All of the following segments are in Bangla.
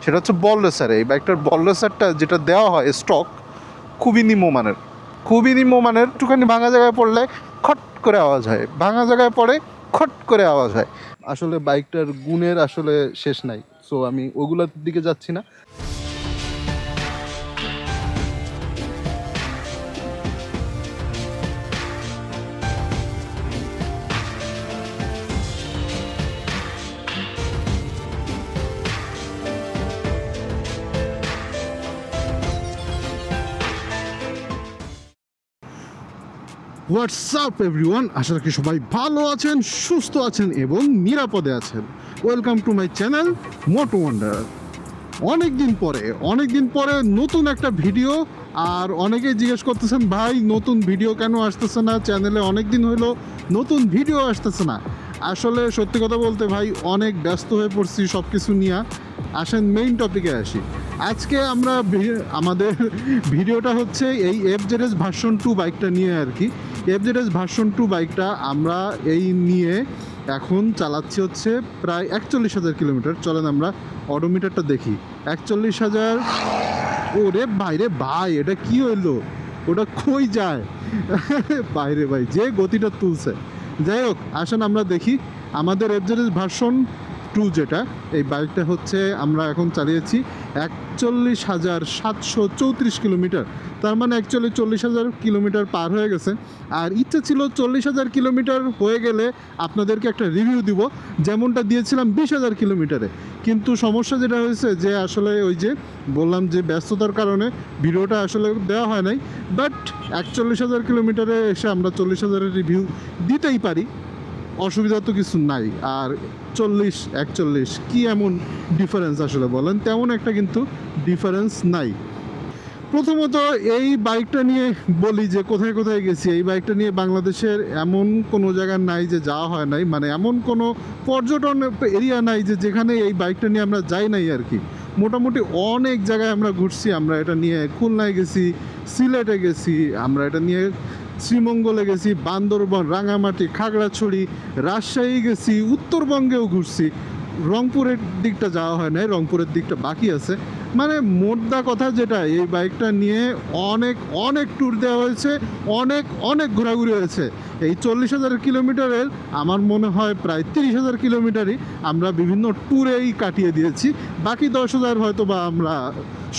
সেটা হচ্ছে বল রেসার। এই বাইকটার বল রেসারটা যেটা দেওয়া হয় স্টক খুবই নিম্নমানের, খুবই নিম্নমানের। একটুখানি ভাঙা জায়গায় পড়লে খট করে আওয়াজ হয়, ভাঙা জায়গায় পড়ে খট করে আওয়াজ হয়। আসলে বাইকটার গুণের আসলে শেষ নাই, সো আমি ওগুলোর দিকে যাচ্ছি না। হোয়াটসঅ্যাপ এভরিওয়ান, আশা রাখি সবাই ভালো আছেন, সুস্থ আছেন এবং নিরাপদে আছেন। Welcome to my channel Moto Wanderer. অনেক দিন পরে নতুন একটা ভিডিও। আর অনেকেই জিজ্ঞেস করতেছেন, ভাই নতুন ভিডিও কেন আসতেছে না চ্যানেলে? অনেক দিন হলো নতুন ভিডিও আসতেছে না। আসলে সত্যি কথা বলতে ভাই অনেক ব্যস্ত হয়ে পড়ছি সব কিছু নিয়ে। আসেন মেইন টপিকে আসি। আজকে আমরা আমাদের ভিডিওটা হচ্ছে এই এফজেডএস ভার্সন 2 বাইকটা নিয়ে আর কি। এফজেডএস ভার্সন 2 বাইকটা আমরা এই নিয়ে এখন চালাচ্ছি হচ্ছে প্রায় 41,000 কিলোমিটার। চলেন আমরা অডোমিটারটা দেখি। 41,000। ও রে ভাই, রে ভাই, এটা কি হইলো? ওটা কই যায়? বাইরে ভাই যে গতিটা তুলছে। যাই হোক, আসেন আমরা দেখি আমাদের এফজেডএস ভার্সন 2 যেটা, এই বাইকটা হচ্ছে আমরা এখন চালিয়েছি 41,734 কিলোমিটার। তার মানে অ্যাকচুয়ালি 40,000 কিলোমিটার পার হয়ে গেছে। আর ইচ্ছা ছিল 40,000 কিলোমিটার হয়ে গেলে আপনাদেরকে একটা রিভিউ দিব, যেমনটা দিয়েছিলাম 20,000 কিলোমিটারে। কিন্তু সমস্যা যেটা হয়েছে যে আসলে ওই যে বললাম যে ব্যস্ততার কারণে ভিডিওটা আসলে দেওয়া হয় নাই। বাট 41,000 কিলোমিটারে এসে আমরা 40,000-এর রিভিউ দিতেই পারি, অসুবিধা তো কিছু নাই। আর 40-41 কি এমন ডিফারেন্স আসলে বলেন? তেমন একটা কিন্তু ডিফারেন্স নাই। প্রথমত এই বাইকটা নিয়ে বলি যে কোথায় কোথায় গেছি। এই বাইকটা নিয়ে বাংলাদেশের এমন কোনো জায়গা নাই যে যাওয়া হয় নাই, মানে এমন কোনো পর্যটন এরিয়া নাই যে যেখানে এই বাইকটা নিয়ে আমরা যাই নাই আর কি। মোটামুটি অনেক জায়গায় আমরা ঘুরছি। আমরা এটা নিয়ে খুলনায় গেছি, সিলেটে গেছি, আমরা এটা নিয়ে শ্রীমঙ্গলে গেছি, বান্দরবান, রাঙামাটি, খাগড়াছড়ি, রাজশাহী গেছি, উত্তরবঙ্গেও ঘুরছি। রংপুরের দিকটা যাওয়া হয় নাই, রংপুরের দিকটা বাকি আছে। মানে মোদ্দা কথা যেটা, এই বাইকটা নিয়ে অনেক অনেক ট্যুর দেওয়া হয়েছে, অনেক অনেক ঘোরাঘুরি হয়েছে। এই 40,000 কিলোমিটারের আমার মনে হয় প্রায় 30,000 কিলোমিটারই আমরা বিভিন্ন ট্যুরেই কাটিয়ে দিয়েছি। বাকি 10,000 হয়তো বা আমরা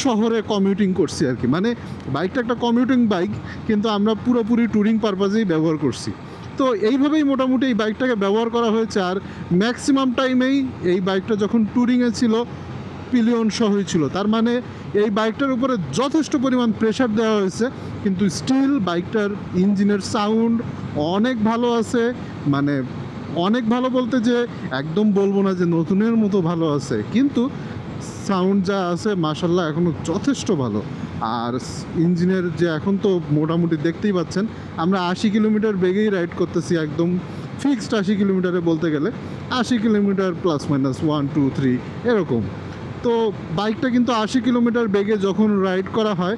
শহরে কমিউটিং করছি আর কি। মানে বাইকটা একটা কমিউটিং বাইক, কিন্তু আমরা পুরোপুরি ট্যুরিং পারপাজেই ব্যবহার করছি। তো এইভাবেই মোটামুটি এই বাইকটাকে ব্যবহার করা হয়েছে। আর ম্যাক্সিমাম টাইমেই এই বাইকটা যখন ট্যুরিংয়ে ছিল পিলিয়ন সহই ছিল। তার মানে এই বাইকটার উপরে যথেষ্ট পরিমাণ প্রেশার দেওয়া হয়েছে, কিন্তু স্টিল বাইকটার ইঞ্জিনের সাউন্ড অনেক ভালো আছে। মানে অনেক ভালো বলতে যে একদম বলবো না যে নতুনের মতো ভালো আছে, কিন্তু সাউন্ড যা আছে মাশাল্লাহ এখনও যথেষ্ট ভালো। আর ইঞ্জিনের যে এখন তো মোটামুটি দেখতেই পাচ্ছেন আমরা 80 কিলোমিটার বেগেই রাইড করতেছি, একদম ফিক্সড 80 কিলোমিটারে বলতে গেলে 80 কিলোমিটার প্লাস মাইনাস 1 2 3 এরকম। তো বাইকটা কিন্তু 80 কিলোমিটার বেগে যখন রাইড করা হয়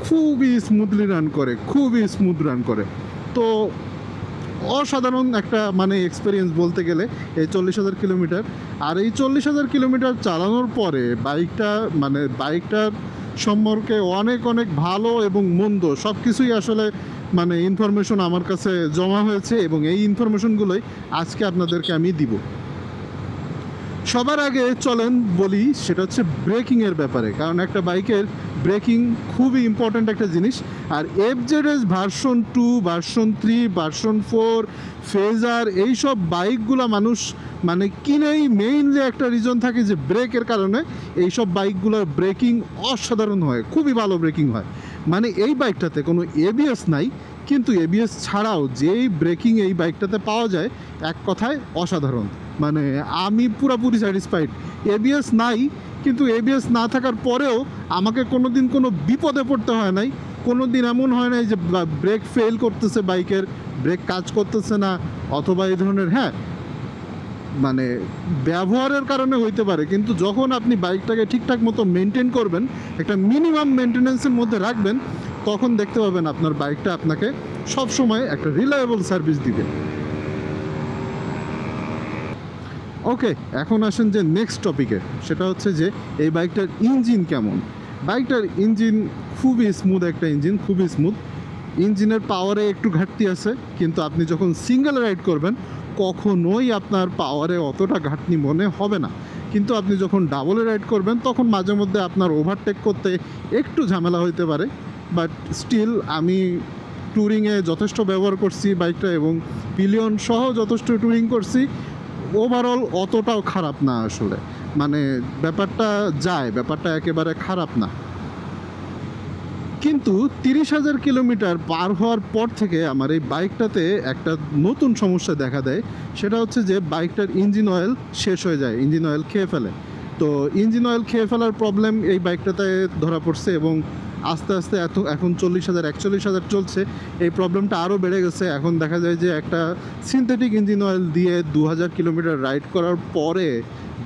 খুবই স্মুথলি রান করে, খুবই স্মুথ রান করে। তো অসাধারণ একটা মানে এক্সপিরিয়েন্স বলতে গেলে এই 40,000 কিলোমিটার। আর এই 40,000 কিলোমিটার চালানোর পরে বাইকটার সম্পর্কে অনেক অনেক ভালো এবং মন্দ সব কিছুই আসলে মানে ইনফরমেশন আমার কাছে জমা হয়েছে, এবং এই ইনফরমেশনগুলোই আজকে আপনাদেরকে আমি দিব। সবার আগে চলেন বলি সেটা হচ্ছে ব্রেকিংয়ের ব্যাপারে, কারণ একটা বাইকের ব্রেকিং খুবই ইম্পর্ট্যান্ট একটা জিনিস। আর FZS version 2, version 3, version 4, Fazer, এইসব বাইকগুলো মানুষ মানে কিনেই মেইনলি একটা রিজন থাকে যে ব্রেকের কারণে। এইসব বাইকগুলোর ব্রেকিং অসাধারণ হয়, খুবই ভালো ব্রেকিং হয়। মানে এই বাইকটাতে কোনো এবিএস নাই, কিন্তু এবিএস ছাড়াও যেই ব্রেকিং এই বাইকটাতে পাওয়া যায় এক কথায় অসাধারণ। মানে আমি পুরোপুরি স্যাটিসফাইড। এবিএস নাই, কিন্তু এবিএস না থাকার পরেও আমাকে কোনো দিন কোনো বিপদে পড়তে হয় নাই। কোনো দিন এমন হয় নাই যে ব্রেক ফেল করতেছে, বাইকের ব্রেক কাজ করতেছে না, অথবা এই ধরনের। হ্যাঁ, মানে ব্যবহারের কারণে হইতে পারে, কিন্তু যখন আপনি বাইকটাকে ঠিকঠাক মতো মেনটেন করবেন, একটা মিনিমাম মেনটেন্যান্সের মধ্যে রাখবেন, তখন দেখতে পাবেন আপনার বাইকটা আপনাকে সবসময় একটা রিলায়েবল সার্ভিস দিবে। ওকে, এখন আসেন যে নেক্সট টপিকে, সেটা হচ্ছে যে এই বাইকটার ইঞ্জিন কেমন। বাইকটার ইঞ্জিন খুবই স্মুথ একটা ইঞ্জিন, খুবই স্মুথ। ইঞ্জিনের পাওয়ারে একটু ঘাটতি আছে, কিন্তু আপনি যখন সিঙ্গেল রাইড করবেন কখনোই আপনার পাওয়ারে অতটা ঘাটতি মনে হবে না। কিন্তু আপনি যখন ডাবলে রাইড করবেন তখন মাঝে মধ্যে আপনার ওভারটেক করতে একটু ঝামেলা হইতে পারে। বাট স্টিল আমি ট্যুরিংয়ে যথেষ্ট ব্যবহার করছি বাইকটা, এবং পিলিয়ন সহ যথেষ্ট ট্যুরিং করছি। ওভারঅল অতটাও খারাপ না আসলে, মানে ব্যাপারটা ব্যাপারটা একেবারে খারাপ না। কিন্তু 30,000 কিলোমিটার পার হওয়ার পর থেকে আমার এই বাইকটাতে একটা নতুন সমস্যা দেখা দেয়। সেটা হচ্ছে যে বাইকটার ইঞ্জিন অয়েল শেষ হয়ে যায়, ইঞ্জিন অয়েল খেয়ে ফেলে। তো ইঞ্জিন অয়েল খেয়ে ফেলার প্রবলেম এই বাইকটাতে ধরা পড়ছে, এবং আস্তে আস্তে এখন 40,000 41,000 চলছে, এই প্রবলেমটা আরও বেড়ে গেছে। এখন দেখা যায় যে একটা সিনথেটিক ইঞ্জিন অয়েল দিয়ে 2,000 কিলোমিটার রাইড করার পরে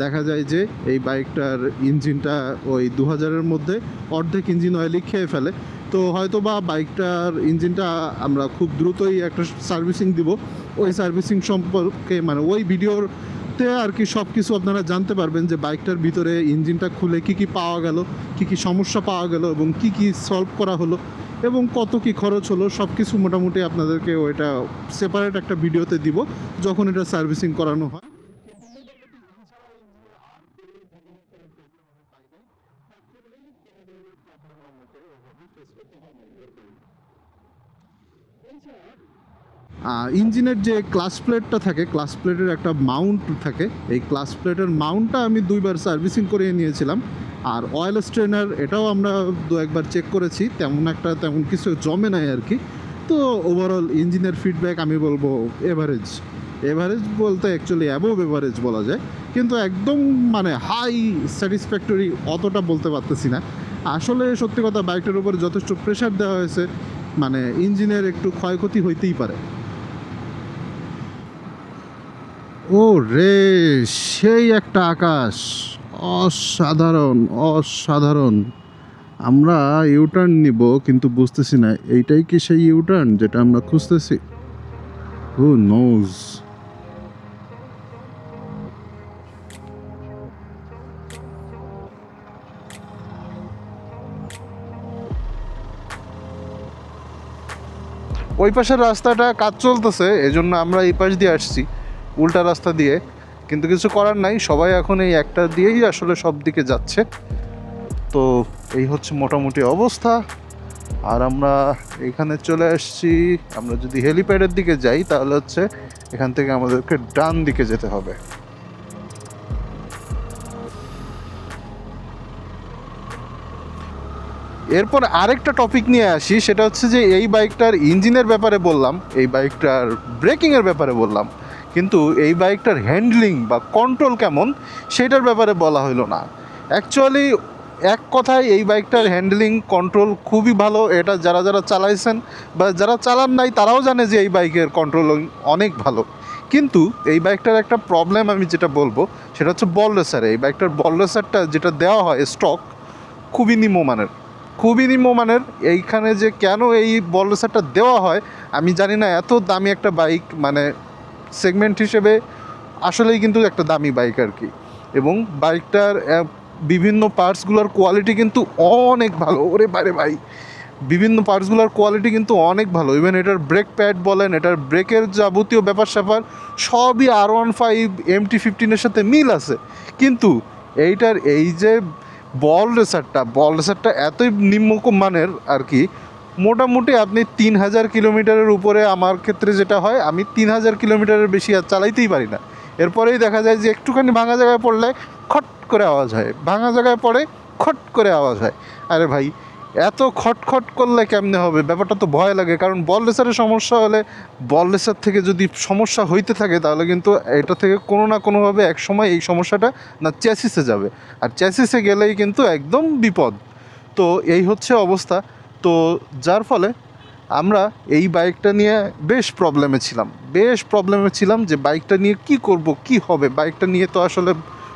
দেখা যায় যে এই বাইকটার ইঞ্জিনটা ওই 2,000-এর মধ্যে অর্ধেক ইঞ্জিন অয়েলই খেয়ে ফেলে। তো হয়তো বা বাইকটার ইঞ্জিনটা আমরা খুব দ্রুতই একটা সার্ভিসিং দিব। ওই সার্ভিসিং সম্পর্কে মানে ওই ভিডিওতে আর কি সব কিছু আপনারা জানতে পারবেন যে বাইকটার ভিতরে ইঞ্জিনটা খুলে কি কি পাওয়া গেল, কি কি সমস্যা পাওয়া গেল, এবং কি কি সলভ করা হলো, এবং কত কি খরচ হলো, সব কিছু মোটামুটি আপনাদেরকে ওইটা সেপারেট একটা ভিডিওতে দিব যখন এটা সার্ভিসিং করানো হয়। ইঞ্জিনের যে ক্লাচ প্লেটটা থাকে, ক্লাচ প্লেটের একটা মাউন্ট থাকে, এই ক্লাচ প্লেটের মাউন্টটা আমি 2বার সার্ভিসিং করিয়ে নিয়েছিলাম। আর অয়েল স্ট্রেনার এটাও আমরা 2-1বার চেক করেছি, তেমন কিছু জমে নাই আর কি। তো ওভারঅল ইঞ্জিনের ফিডব্যাক আমি বলবো এভারেজ। এভারেজ বলতে অ্যাকচুয়ালি অ্যাবোভ এভারেজ বলা যায়, কিন্তু একদম মানে হাই স্যাটিসফ্যাক্টরি অতটা বলতে পারতেছি না। আসলে সত্যি কথা, বাইকটার উপর যথেষ্ট প্রেশার দেওয়া হয়েছে, মানে ইঞ্জিনের একটু ক্ষয়ক্ষতি হইতেই পারে। ও রে, সেই একটা আকাশ, অসাধারণ অসাধারণ। আমরা ইউটার্ন নিব, কিন্তু বুঝতেছি না এইটাই কি সেই ইউটার্ন যেটা আমরা খুঁজতেছি। Who knows. ওই পাশের রাস্তাটা কাজ চলতেছে, এজন্য আমরা এই পাশ দিয়ে আসছি, উল্টা রাস্তা দিয়ে। কিন্তু কিছু করার নাই, সবাই এখন এই একটা দিয়েই আসলে সব দিকে যাচ্ছে। তো এই হচ্ছে মোটামুটি অবস্থা। আর আমরা এখানে চলে আসছি। আমরা যদি হেলিপ্যাডের দিকে যাই তাহলে হচ্ছে এখান থেকে আমাদেরকে ডান দিকে যেতে হবে। এরপর আরেকটা টপিক নিয়ে আসি, সেটা হচ্ছে যে এই বাইকটার ইঞ্জিনের ব্যাপারে বললাম, এই বাইকটার ব্রেকিংয়ের ব্যাপারে বললাম, কিন্তু এই বাইকটার হ্যান্ডলিং বা কন্ট্রোল কেমন সেটার ব্যাপারে বলা হলো না। অ্যাকচুয়ালি এক কথায় এই বাইকটার হ্যান্ডলিং কন্ট্রোল খুবই ভালো। এটা যারা যারা চালাইছেন বা যারা চালান নাই তারাও জানে যে এই বাইকের কন্ট্রোল অনেক ভালো। কিন্তু এই বাইকটার একটা প্রবলেম আমি যেটা বলবো সেটা হচ্ছে বল রেসারে। এই বাইকটার বল রেসারটা যেটা দেওয়া হয় স্টক খুবই নিম্নমানের, খুবই নিম্নমানের। এইখানে যে কেন এই বল রেসারটা দেওয়া হয় আমি জানি না। এত দামি একটা বাইক, মানে সেগমেন্ট হিসেবে আসলেই কিন্তু একটা দামি বাইক আর কি। এবং বাইকটার বিভিন্ন পার্টসগুলোর কোয়ালিটি কিন্তু অনেক ভালো। ওরে বাইরে ভাই, বিভিন্ন পার্টসগুলোর কোয়ালিটি কিন্তু অনেক ভালো। ইভেন এটার ব্রেক প্যাড বলেন, এটার ব্রেকের যাবতীয় ব্যাপার স্যাপার সবই R15 MT-15-এর সাথে মিল আছে। কিন্তু এইটার এই যে বল রেসারটা এতই নিম্নমানের আর কি। মোটামুটি আপনি 3,000 কিলোমিটারের উপরে, আমার ক্ষেত্রে যেটা হয় আমি 3,000 কিলোমিটারের বেশি আর চালাইতেই পারি না। এরপরেই দেখা যায় যে একটুখানি ভাঙা জায়গায় পড়লে খট করে আওয়াজ হয়, ভাঙা জায়গায় পড়ে খট করে আওয়াজ হয়। আরে ভাই, এত খটখট করলে কেমনে হবে? ব্যাপারটা তো ভয় লাগে। কারণ বল রেসারের সমস্যা হলে, বল রেসার থেকে যদি সমস্যা হইতে থাকে তাহলে কিন্তু এটা থেকে কোনো না কোনোভাবে এক সময় এই সমস্যাটা না চ্যাসিসে যাবে, আর চ্যাসিসে গেলেই কিন্তু একদম বিপদ। তো এই হচ্ছে অবস্থা। তো যার ফলে আমরা এই বাইকটা নিয়ে বেশ প্রবলেমে ছিলাম যে বাইকটা নিয়ে কি করব, কি হবে। বাইকটা নিয়ে তো আসলে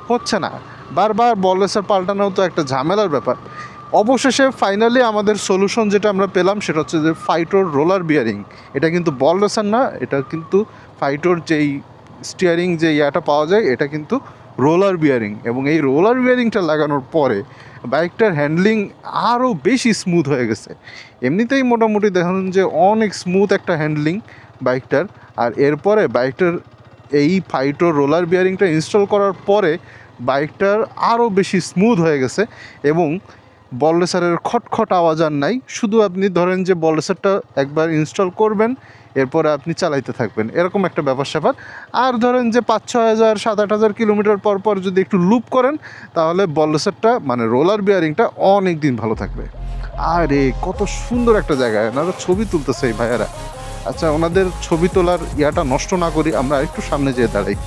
হচ্ছে না, বারবার বল রেসার পাল্টানো তো একটা ঝামেলার ব্যাপার। অবশেষে ফাইনালি আমাদের সলিউশন যেটা আমরা পেলাম সেটা হচ্ছে যে ফাইটোর রোলার বিয়ারিং। এটা কিন্তু বল রেসার না, এটা কিন্তু ফাইটোর যেই স্টিয়ারিং যে ইয়াটা পাওয়া যায় এটা কিন্তু রোলার বিয়ারিং, এবং এই রোলার বিয়ারিংটা লাগানোর পরে বাইকটার হ্যান্ডলিং আরও বেশি স্মুথ হয়ে গেছে। এমনিতেই মোটামুটি দেখুন যে অনেক স্মুথ একটা হ্যান্ডলিং বাইকটার, আর এরপরে বাইকটার এই ফাইটো রোলার বিয়ারিংটা ইনস্টল করার পরে বাইকটার আরও বেশি স্মুথ হয়ে গেছে, এবং বল রেসারের খটখট আওয়াজ আর নাই। শুধু আপনি ধরেন যে বল রেসারটা একবার ইনস্টল করবেন, এরপরে আপনি চালাইতে থাকবেন, এরকম একটা ব্যাপার স্যাপার। আর ধরেন যে 5-6 হাজার 7-8 হাজার কিলোমিটার পর পর যদি একটু লুপ করেন, তাহলে বল রেসারটা মানে রোলার বিয়ারিংটা অনেক দিন ভালো থাকবে। আরে কত সুন্দর একটা জায়গায় ওনারা ছবি তুলতেছে এই ভাইয়ারা। আচ্ছা, ওনাদের ছবি তোলার ইয়াটা নষ্ট না করি, আমরা একটু সামনে যেয়ে দাঁড়াই।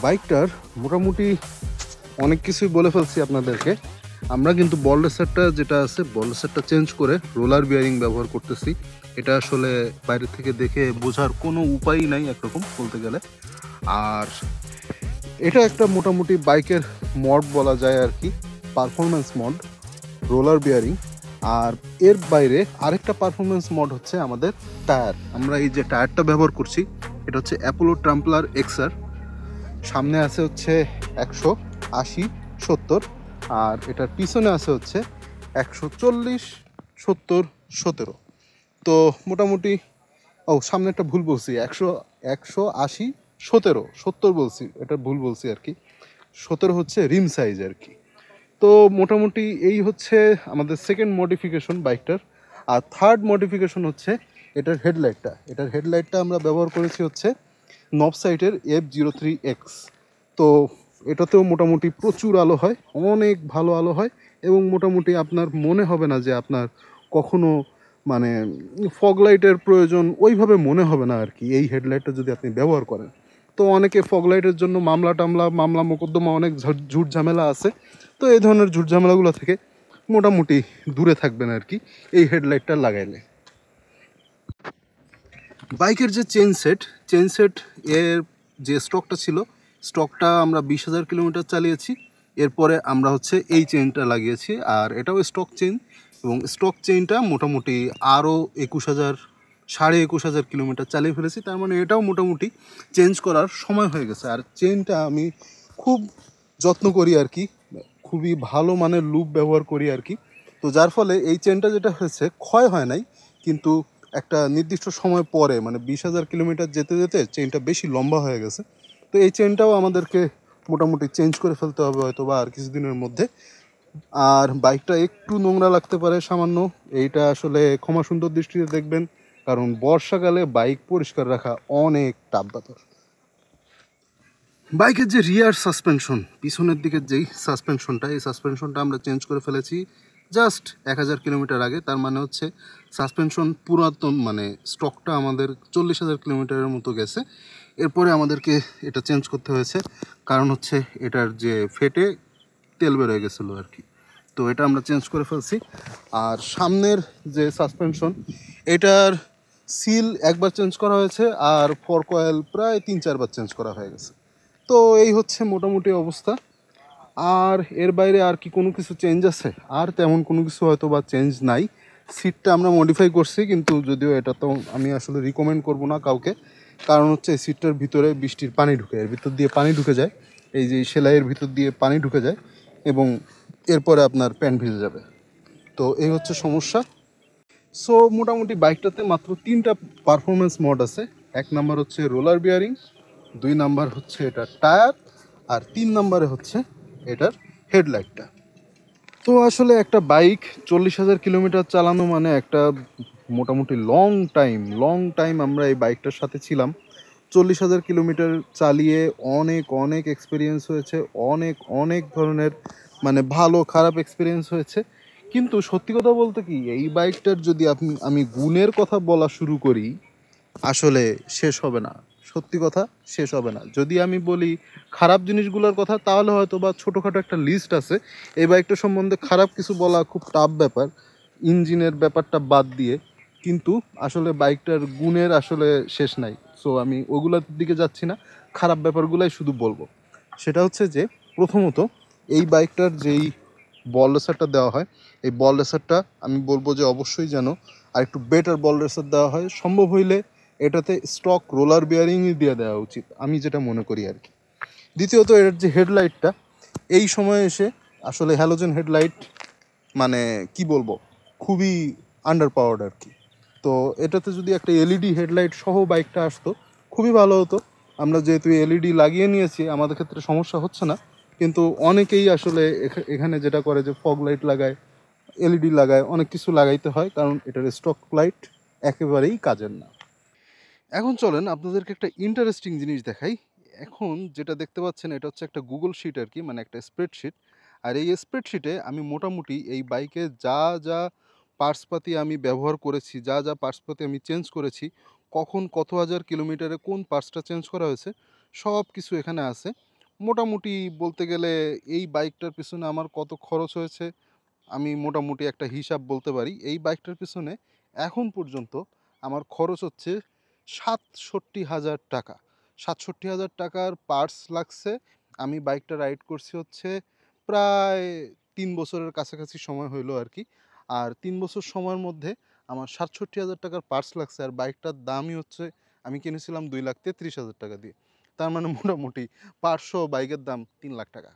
বাইকটার মোটামুটি অনেক কিছুই বলে ফেলছি আপনাদেরকে। আমরা কিন্তু বল রেসারটা যেটা আছে, বল রেসারটা চেঞ্জ করে রোলার বিয়ারিং ব্যবহার করতেছি। এটা আসলে বাইরে থেকে দেখে বোঝার কোনো উপায়ই নাই একরকম বলতে গেলে। আর এটা একটা মোটামুটি বাইকের মড বলা যায় আর কি, পারফরমেন্স মড রোলার বিয়ারিং। আর এর বাইরে আরেকটা পারফরমেন্স মড হচ্ছে আমাদের টায়ার। আমরা এই যে টায়ারটা ব্যবহার করছি, এটা হচ্ছে অ্যাপোলো ট্রাম্পলার এক্সআর। সামনে আছে হচ্ছে 180/70, আর এটার পিছনে আছে হচ্ছে 140/70/17। তো মোটামুটি সামনে একটা ভুল বলছি, 180/17 বলছি, এটা ভুল বলছি আর কি। 17 হচ্ছে রিম সাইজ আর কি। তো মোটামুটি এই হচ্ছে আমাদের সেকেন্ড মডিফিকেশন বাইকটার। আর থার্ড মডিফিকেশন হচ্ছে এটার হেডলাইটটা আমরা ব্যবহার করেছি হচ্ছে নবসাইটের F03X। তো এটাতেও মোটামুটি প্রচুর আলো হয়, অনেক ভালো আলো হয়, এবং মোটামুটি আপনার মনে হবে না যে আপনার কখনো মানে ফগ লাইটের প্রয়োজন ওইভাবে মনে হবে না আর কি, এই হেডলাইটটা যদি আপনি ব্যবহার করেন। তো অনেকে ফগ লাইটের জন্য মামলা মোকদ্দমা অনেক ঝুট ঝামেলা আছে। তো এই ধরনের ঝুট ঝামেলাগুলো থেকে মোটামুটি দূরে থাকবেন আর কি এই হেডলাইটটা লাগাইলে। বাইকের যে চেন সেট এর যে স্টকটা ছিল, স্টকটা আমরা 20,000 কিলোমিটার চালিয়েছি। এরপরে আমরা হচ্ছে এই চেনটা লাগিয়েছি, আর এটাও স্টক চেন, এবং স্টক চেনটা মোটামুটি আরও 21,000 কিলোমিটার চালিয়ে ফেলেছি। তার মানে এটাও মোটামুটি চেঞ্জ করার সময় হয়ে গেছে। আর চেনটা আমি খুব যত্ন করি আর কি, খুবই ভালো মানের লুপ ব্যবহার করি আর কি। তো যার ফলে এই চেনটা যেটা হয়েছে ক্ষয় হয় নাই, কিন্তু একটা নির্দিষ্ট সময় পরে মানে 20,000 কিলোমিটার যেতে যেতে চেনটা বেশি লম্বা হয়ে গেছে। তো এই চেনটাও আমাদেরকে মোটামুটি চেঞ্জ করে ফেলতে হবে হয়তো বা আর কিছুদিনের মধ্যে। আর বাইকটা একটু নোংরা লাগতে পারে সামান্য, এইটা আসলে ক্ষমা সুন্দর দৃষ্টিতে দেখবেন, কারণ বর্ষাকালে বাইক পরিষ্কার রাখা অনেক টাফ ব্যাপার। বাইকের যে রিয়ার সাসপেনশন, পিছনের দিকের যেই সাসপেনশনটা, এই সাসপেনশনটা আমরা চেঞ্জ করে ফেলেছি জাস্ট 1,000 কিলোমিটার আগে। তার মানে হচ্ছে সাসপেনশন পুরাতন, মানে স্টকটা আমাদের 40,000 কিলোমিটারের মতো গেছে। এরপরে আমাদেরকে এটা চেঞ্জ করতে হয়েছে, কারণ হচ্ছে এটার যে ফেটে তেল বেরোয় গেছিলো আর কি। তো এটা আমরা চেঞ্জ করে ফেলছি। আর সামনের যে সাসপেনশন, এটার সিল একবার চেঞ্জ করা হয়েছে, আর ফর্ক অয়েল প্রায় 3-4 বার চেঞ্জ করা হয়ে গেছে। তো এই হচ্ছে মোটামুটি অবস্থা। আর এর বাইরে আর কি কোনো কিছু চেঞ্জ আছে? আর তেমন কোনো কিছু হয়তো বা চেঞ্জ নাই। সিটটা আমরা মডিফাই করছি, কিন্তু যদিও এটা তো আমি আসলে রিকমেন্ড করব না কাউকে, কারণ হচ্ছে এই সিটটার ভিতরে বৃষ্টির পানি ঢুকে, এর ভিতর দিয়ে পানি ঢুকে যায়, এই যে সেলাইয়ের ভিতর দিয়ে পানি ঢুকে যায়, এবং এরপরে আপনার প্যান্ট ভিজে যাবে। তো এই হচ্ছে সমস্যা। সো মোটামুটি বাইকটাতে মাত্র 3টা পারফরমেন্স মোড আছে। 1 নাম্বার হচ্ছে রোলার বিয়ারিং, 2 নাম্বার হচ্ছে এটার টায়ার, আর 3 নাম্বারে হচ্ছে এটার হেডলাইটটা। তো আসলে একটা বাইক 40,000 কিলোমিটার চালানো মানে একটা মোটামুটি লং টাইম আমরা এই বাইকটার সাথে ছিলাম। 40,000 কিলোমিটার চালিয়ে অনেক অনেক এক্সপিরিয়েন্স হয়েছে, অনেক ধরনের মানে ভালো খারাপ এক্সপিরিয়েন্স হয়েছে। কিন্তু সত্যি কথা বলতে কি, এই বাইকটার যদি আমি গুণের কথা বলা শুরু করি, আসলে শেষ হবে না, সত্যি কথা শেষ হবে না। যদি আমি বলি খারাপ জিনিসগুলোর কথা, তাহলে হয়তো বা ছোটোখাটো একটা লিস্ট আছে। এই বাইকটা সম্বন্ধে খারাপ কিছু বলা খুব টাফ ব্যাপার, ইঞ্জিনের ব্যাপারটা বাদ দিয়ে। কিন্তু আসলে বাইকটার গুণের আসলে শেষ নাই। সো আমি ওগুলোর দিকে যাচ্ছি না, খারাপ ব্যাপারগুলাই শুধু বলবো। সেটা হচ্ছে যে প্রথমত এই বাইকটার যেই বল রেসারটা দেওয়া হয়, এই বল রেসারটা আমি বলবো যে অবশ্যই যেন আর একটু বেটার বল রেসার দেওয়া হয়। সম্ভব হইলে এটাতে স্টক রোলার বিয়ারিংই দিয়ে দেওয়া উচিত, আমি যেটা মনে করি আর কি। দ্বিতীয়ত এর যে হেডলাইটটা, এই সময়ে এসে আসলে হ্যালোজেন হেডলাইট মানে কি বলবো, খুবই আন্ডার পাওয়ার্ড আর কি। তো এটাতে যদি একটা এলইডি হেডলাইট সহ বাইকটা আসতো খুবই ভালো হতো। আমরা যেহেতু এলইডি লাগিয়ে নিয়েছি, আমাদের ক্ষেত্রে সমস্যা হচ্ছে না, কিন্তু অনেকেই আসলে এখানে যেটা করে যে ফগ লাইট লাগায়, এলইডি লাগায়, অনেক কিছু লাগাইতে হয়, কারণ এটার স্টক লাইট একেবারেই কাজের না। এখন চলেন আপনাদেরকে একটা ইন্টারেস্টিং জিনিস দেখাই। এখন যেটা দেখতে পাচ্ছেন এটা হচ্ছে একটা গুগল শিট আর কি, মানে একটা স্প্রেডশিট। আর এই স্প্রেডশিটে আমি মোটামুটি এই বাইকে যা যা পার্টসপাতি আমি ব্যবহার করেছি, যা যা পার্টসপাতি আমি চেঞ্জ করেছি, কখন কত হাজার কিলোমিটারে কোন পার্টসটা চেঞ্জ করা হয়েছে, সব কিছু এখানে আছে। মোটামুটি বলতে গেলে এই বাইকটার পিছনে আমার কত খরচ হয়েছে আমি মোটামুটি একটা হিসাব বলতে পারি। এই বাইকটার পিছনে এখন পর্যন্ত আমার খরচ হচ্ছে ৬৭,০০০ টাকা। ৬৭,০০০ টাকার পার্টস লাগছে। আমি বাইকটা রাইড করছি হচ্ছে প্রায় ৩ বছরের কাছাকাছি সময় হইলো আর কি। আর ৩ বছর সময়ের মধ্যে আমার ৬৭,০০০ টাকার পার্টস লাগছে। আর বাইকটার দামই হচ্ছে, আমি কিনেছিলাম ২,৩০,০০০ টাকা দিয়ে। তার মানে মোটামুটি পার্টস সহ বাইকের দাম ৩,০০,০০০ টাকা।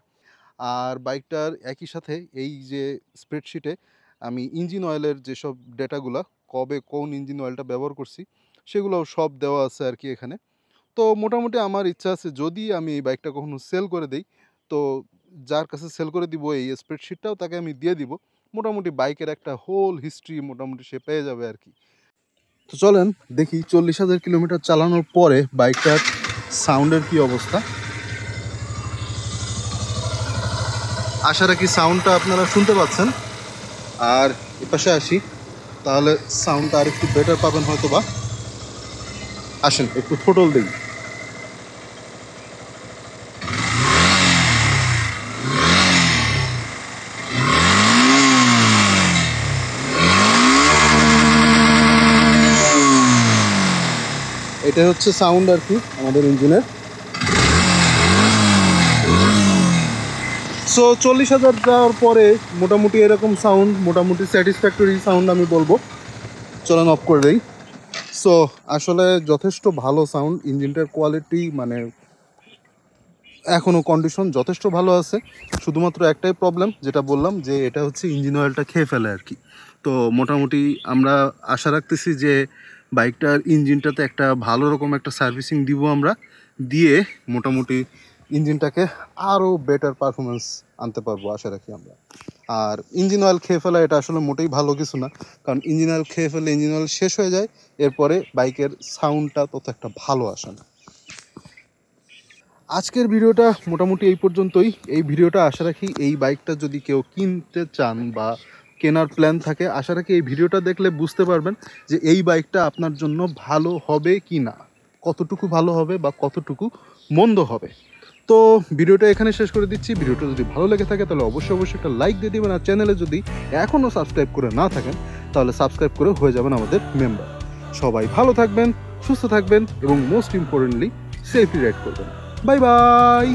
আর বাইকটার একই সাথে এই যে স্প্রেডশিটে আমি ইঞ্জিন অয়েলের যেসব ডেটাগুলো, কবে কোন ইঞ্জিন অয়েলটা ব্যবহার করছি, সেগুলোও সব দেওয়া আছে আর কি এখানে। তো মোটামুটি আমার ইচ্ছা আছে যদি আমি এই বাইকটা কখনো সেল করে দিই, তো যার কাছে সেল করে দিব এই স্প্রেডশিটটাও তাকে আমি দিয়ে দিব। মোটামুটি বাইকের একটা হোল হিস্ট্রি মোটামুটি সে পেয়ে যাবে আর কি। তো চলেন দেখি 40,000 কিলোমিটার চালানোর পরে বাইকটার সাউন্ডের কি অবস্থা। আশা রাখি সাউন্ডটা আপনারা শুনতে পাচ্ছেন। আর এপাশে আসি, তাহলে সাউন্ডটা আর একটু বেটার পাবেন হয়তো বা। আসেন একটু থ্রোটল দিই। এটা হচ্ছে সাউন্ড আর কি আমাদের ইঞ্জিনের। সো 40,000 যাওয়ার পরে মোটামুটি এরকম সাউন্ড, মোটামুটি স্যাটিসফ্যাক্টরি সাউন্ড আমি বলবো। চলেন অফ করে দিই। সো আসলে যথেষ্ট ভালো সাউন্ড, ইঞ্জিনটার কোয়ালিটি মানে এখনও কন্ডিশন যথেষ্ট ভালো আছে। শুধুমাত্র একটাই প্রবলেম, যেটা বললাম যে এটা হচ্ছে ইঞ্জিন অয়েলটা খেয়ে ফেলে আর কি। তো মোটামুটি আমরা আশা রাখতেছি যে বাইকটার ইঞ্জিনটাতে একটা ভালো রকম একটা সার্ভিসিং দিব আমরা, দিয়ে মোটামুটি ইঞ্জিনটাকে আরও বেটার পারফরমেন্স আনতে পারবো আশা রাখি আমরা। আর ইঞ্জিন অয়েল খেয়ে ফেলা এটা আসলে মোটেই ভালো কিছু না, কারণ ইঞ্জিন অয়েল খেয়ে ফেলে ইঞ্জিন অয়েল শেষ হয়ে যায়, এরপরে বাইকের সাউন্ডটা তত একটা ভালো আসে না। আজকের ভিডিওটা মোটামুটি এই পর্যন্তই। এই ভিডিওটা আশা রাখি এই বাইকটা যদি কেউ কিনতে চান বা কেনার প্ল্যান থাকে, আশা রাখি এই ভিডিওটা দেখলে বুঝতে পারবেন যে এই বাইকটা আপনার জন্য ভালো হবে কি না, কতটুকু ভালো হবে বা কতটুকু মন্দ হবে। তো ভিডিওটা এখানে শেষ করে দিচ্ছি। ভিডিওটা যদি ভালো লেগে থাকে তাহলে অবশ্যই একটা লাইক দিয়ে দেবেন। আর চ্যানেলে যদি এখনও সাবস্ক্রাইব করে না থাকেন তাহলে সাবস্ক্রাইব করে হয়ে যাবেন আমাদের মেম্বার। সবাই ভালো থাকবেন, সুস্থ থাকবেন এবং মোস্ট ইম্পর্টেন্টলি সেফলি রাইড করবেন। Bye bye.